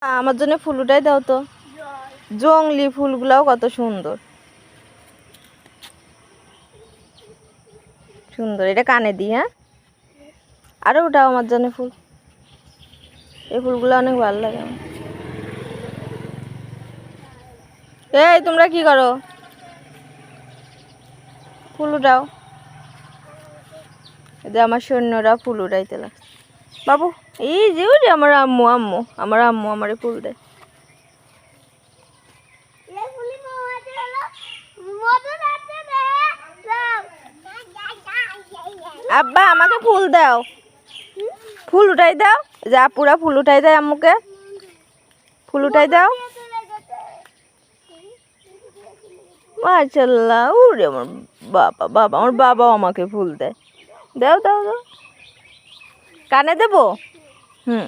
আমার জন্য ফুল উঠাই দাও তো। জংলি ফুলগুলাও কত সুন্দর সুন্দর। এটা কানে দিই। হ্যাঁ, আরো উঠাও আমার জন্য ফুল। এই ফুলগুলো অনেক ভালো লাগে আমার। এই তোমরা কি করো? ফুল উঠাও। এই যে আমার সৈন্যরা ফুল উঠাইতে লাগছে। বাবু এই যে ওই যে আমার আম্মু আমার আম্মু আমারে ফুল দেয়। আব্বা আমাকে ফুল দাও, ফুল উঠাই দাও। যা পুরা ফুল উঠাই দেয় আম্মুকে, ফুল উঠাই দাও। মাশাআল্লাহ, ওরে আমার বাবা আমার বাবাও আমাকে ফুল দেয়। দাও দাও দাও, কানে দেবো। হুম।